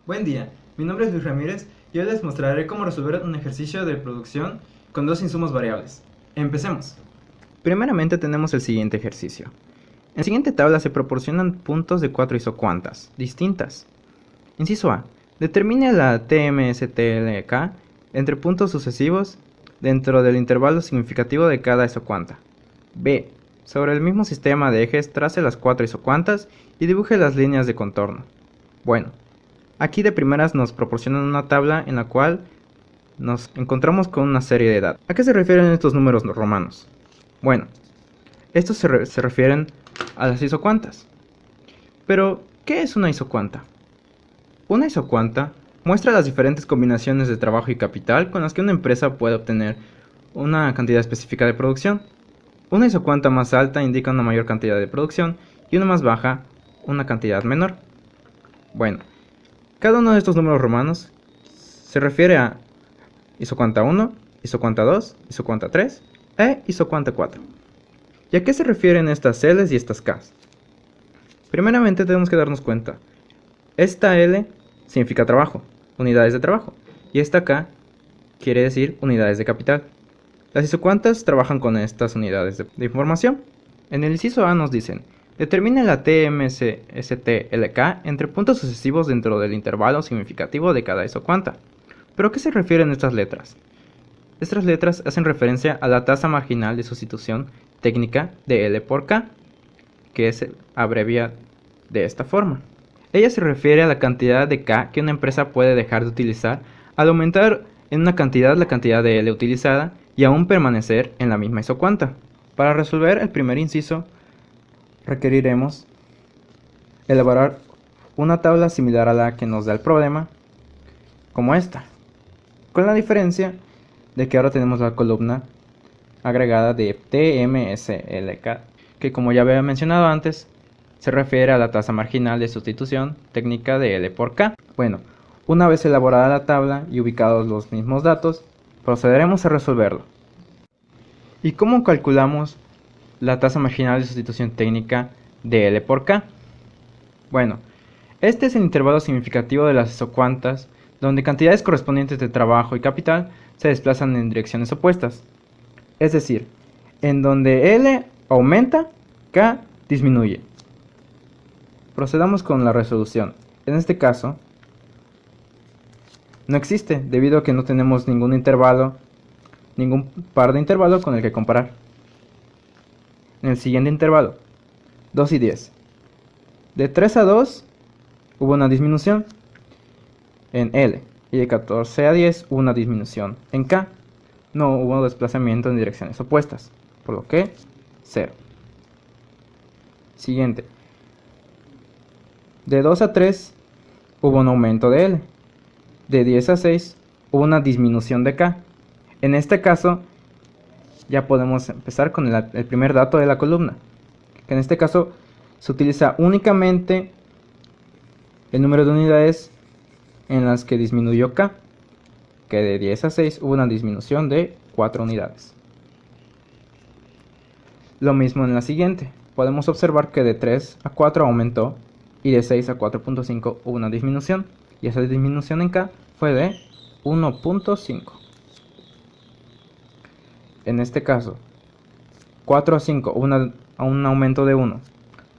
Buen día, mi nombre es Luis Ramírez y hoy les mostraré cómo resolver un ejercicio de producción con dos insumos variables. Empecemos. Primeramente tenemos el siguiente ejercicio. En la siguiente tabla se proporcionan puntos de 4 isocuantas distintas. Inciso A. Determine la TMSTLK entre puntos sucesivos dentro del intervalo significativo de cada isocuanta. B. Sobre el mismo sistema de ejes trace las 4 isocuantas y dibuje las líneas de contorno. Bueno, aquí de primeras nos proporcionan una tabla en la cual nos encontramos con una serie de datos. ¿A qué se refieren estos números romanos? Bueno, estos se refieren a las isocuantas. Pero, ¿qué es una isocuanta? Una isocuanta muestra las diferentes combinaciones de trabajo y capital con las que una empresa puede obtener una cantidad específica de producción. Una isocuanta más alta indica una mayor cantidad de producción y una más baja una cantidad menor. Bueno, cada uno de estos números romanos se refiere a isocuanta 1, isocuanta 2, isocuanta 3 e isocuanta 4. ¿Y a qué se refieren estas L's y estas K's? Primeramente tenemos que darnos cuenta. Esta L significa trabajo, unidades de trabajo, y esta K quiere decir unidades de capital. Las isocuantas trabajan con estas unidades de información. En el inciso A nos dicen: determine la TMSSTLK entre puntos sucesivos dentro del intervalo significativo de cada isocuanta. ¿Pero a qué se refieren estas letras? Estas letras hacen referencia a la tasa marginal de sustitución técnica de L por K, que se abrevia de esta forma. Ella se refiere a la cantidad de K que una empresa puede dejar de utilizar al aumentar en una cantidad la cantidad de L utilizada y aún permanecer en la misma isocuanta. Para resolver el primer inciso, requeriremos elaborar una tabla similar a la que nos da el problema, como esta, con la diferencia de que ahora tenemos la columna agregada de TMSLK, que como ya había mencionado antes, se refiere a la tasa marginal de sustitución técnica de L por K. Bueno, una vez elaborada la tabla y ubicados los mismos datos, procederemos a resolverlo. ¿Y cómo calculamos la tasa marginal de sustitución técnica de L por K? Bueno, este es el intervalo significativo de las isocuantas, donde cantidades correspondientes de trabajo y capital se desplazan en direcciones opuestas. Es decir, en donde L aumenta, K disminuye. Procedamos con la resolución. En este caso, no existe, debido a que no tenemos ningún intervalo, ningún par de intervalo con el que comparar. En el siguiente intervalo, 2 y 10. De 3 a 2 hubo una disminución en L, y de 14 a 10 hubo una disminución en K. No hubo desplazamiento en direcciones opuestas, por lo que 0. Siguiente. De 2 a 3 hubo un aumento de L. De 10 a 6 hubo una disminución de K. En este caso, ya podemos empezar con el primer dato de la columna, que en este caso se utiliza únicamente el número de unidades en las que disminuyó K, que de 10 a 6 hubo una disminución de 4 unidades. Lo mismo en la siguiente, podemos observar que de 3 a 4 aumentó y de 6 a 4.5 hubo una disminución, y esa disminución en K fue de 1.5. En este caso, 4 a 5 hubo un aumento de 1,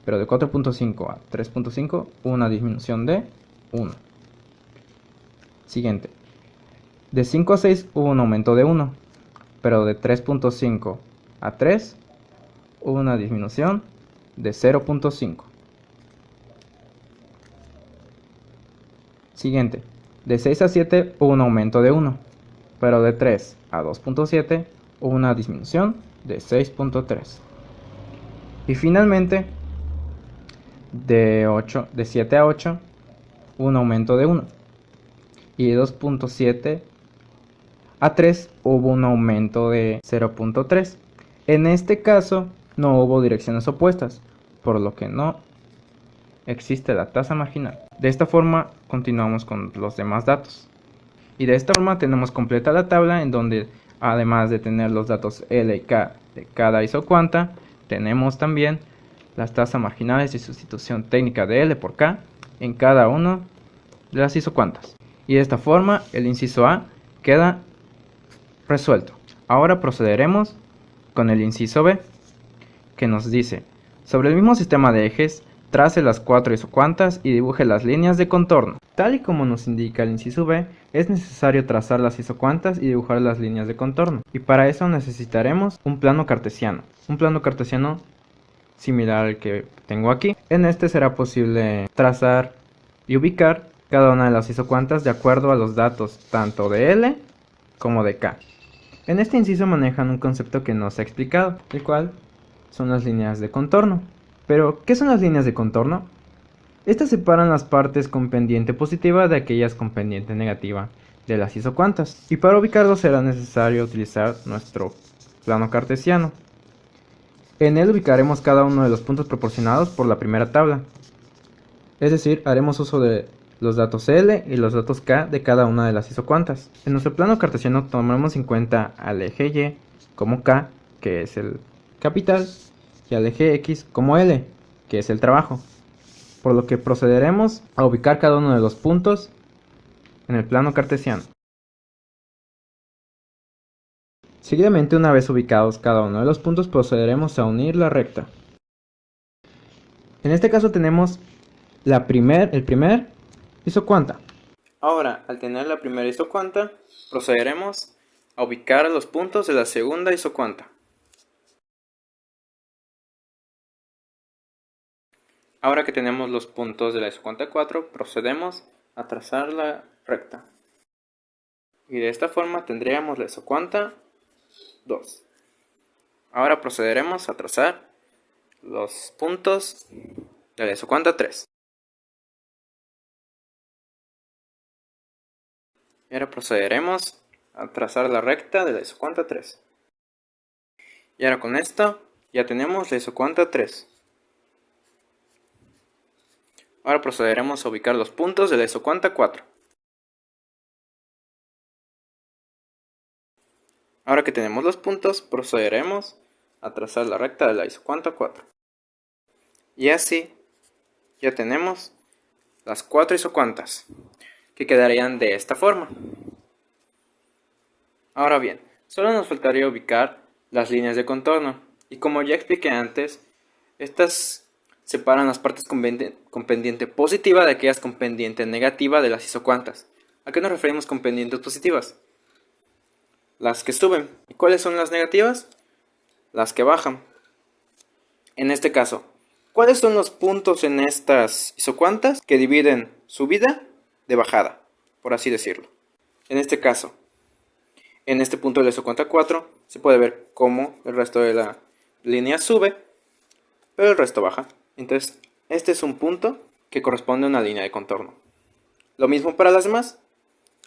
pero de 4.5 a 3.5 hubo una disminución de 1. Siguiente. De 5 a 6 hubo un aumento de 1, pero de 3.5 a 3 hubo una disminución de 0.5. Siguiente. De 6 a 7 hubo un aumento de 1, pero de 3 a 2.7 hubo una disminución de 6.3. Y finalmente, de 7 a 8 hubo un aumento de 1. Y de 2.7 a 3 hubo un aumento de 0.3. En este caso no hubo direcciones opuestas, por lo que no existe la tasa marginal. De esta forma continuamos con los demás datos. Y de esta forma tenemos completa la tabla, en donde además de tener los datos L y K de cada isocuanta, tenemos también las tasas marginales de sustitución técnica de L por K en cada uno de las isocuantas. Y de esta forma el inciso A queda resuelto. Ahora procederemos con el inciso B, que nos dice: sobre el mismo sistema de ejes, trace las 4 isocuantas y dibuje las líneas de contorno. Tal y como nos indica el inciso B, es necesario trazar las isocuantas y dibujar las líneas de contorno. Y para eso necesitaremos un plano cartesiano. Un plano cartesiano similar al que tengo aquí. En este será posible trazar y ubicar cada una de las isocuantas de acuerdo a los datos tanto de L como de K. En este inciso manejan un concepto que no se ha explicado, el cual son las líneas de contorno. Pero, ¿qué son las líneas de contorno? Estas separan las partes con pendiente positiva de aquellas con pendiente negativa de las isocuantas. Y para ubicarlos será necesario utilizar nuestro plano cartesiano. En él ubicaremos cada uno de los puntos proporcionados por la primera tabla. Es decir, haremos uso de los datos L y los datos K de cada una de las isocuantas. En nuestro plano cartesiano tomaremos en cuenta al eje Y como K, que es el capital, y al eje X como L, que es el trabajo. Por lo que procederemos a ubicar cada uno de los puntos en el plano cartesiano. Seguidamente, una vez ubicados cada uno de los puntos, procederemos a unir la recta. En este caso tenemos el primer isocuanta. Ahora, al tener la primera isocuanta, procederemos a ubicar los puntos de la segunda isocuanta. Ahora que tenemos los puntos de la isocuanta 4, procedemos a trazar la recta. Y de esta forma tendríamos la isocuanta 2. Ahora procederemos a trazar los puntos de la isocuanta 3. Y ahora procederemos a trazar la recta de la isocuanta 3. Y ahora con esto ya tenemos la isocuanta 3. Ahora procederemos a ubicar los puntos de la isocuanta 4. Ahora que tenemos los puntos, procederemos a trazar la recta de la isocuanta 4. Y así ya tenemos las 4 isocuantas, que quedarían de esta forma. Ahora bien, solo nos faltaría ubicar las líneas de contorno, y como ya expliqué antes, estas separan las partes con pendiente positiva de aquellas con pendiente negativa de las isocuantas. ¿A qué nos referimos con pendientes positivas? Las que suben. ¿Y cuáles son las negativas? Las que bajan. En este caso, ¿cuáles son los puntos en estas isocuantas que dividen subida de bajada, por así decirlo? En este caso, en este punto de la isocuanta 4, se puede ver cómo el resto de la línea sube, pero el resto baja. Entonces, este es un punto que corresponde a una línea de contorno. Lo mismo para las demás.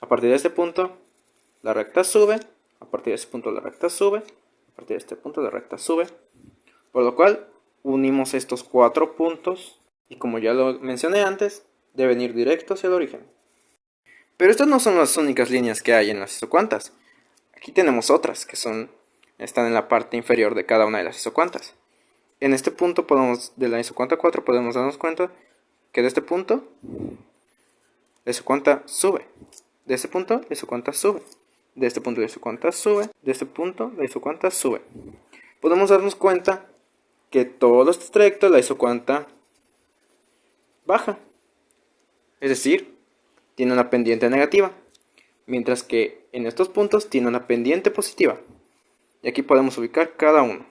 A partir de este punto, la recta sube. A partir de este punto, la recta sube. A partir de este punto, la recta sube. Por lo cual, unimos estos 4 puntos. Y como ya lo mencioné antes, deben ir directo hacia el origen. Pero estas no son las únicas líneas que hay en las isocuantas. Aquí tenemos otras que están en la parte inferior de cada una de las isocuantas. En este punto de la isocuanta 4 podemos darnos cuenta que de este punto la isocuanta sube. De este punto la isocuanta sube. De este punto la isocuanta sube. De este punto la isocuanta sube. Podemos darnos cuenta que todo este trayecto la isocuanta baja. Es decir, tiene una pendiente negativa. Mientras que en estos puntos tiene una pendiente positiva. Y aquí podemos ubicar cada uno.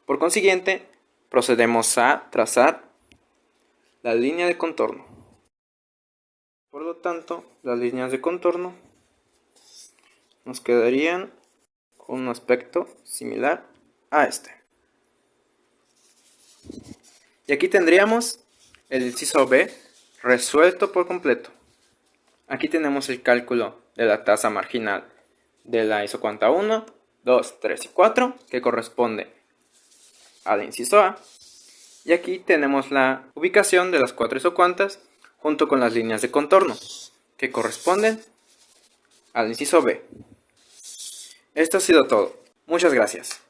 Por consiguiente, procedemos a trazar la línea de contorno. Por lo tanto, las líneas de contorno nos quedarían con un aspecto similar a este. Y aquí tendríamos el inciso B resuelto por completo. Aquí tenemos el cálculo de la tasa marginal de la isocuanta 1, 2, 3 y 4, que corresponde al inciso A. Y aquí tenemos la ubicación de las 4 isocuantas junto con las líneas de contorno, que corresponden al inciso B. Esto ha sido todo. Muchas gracias.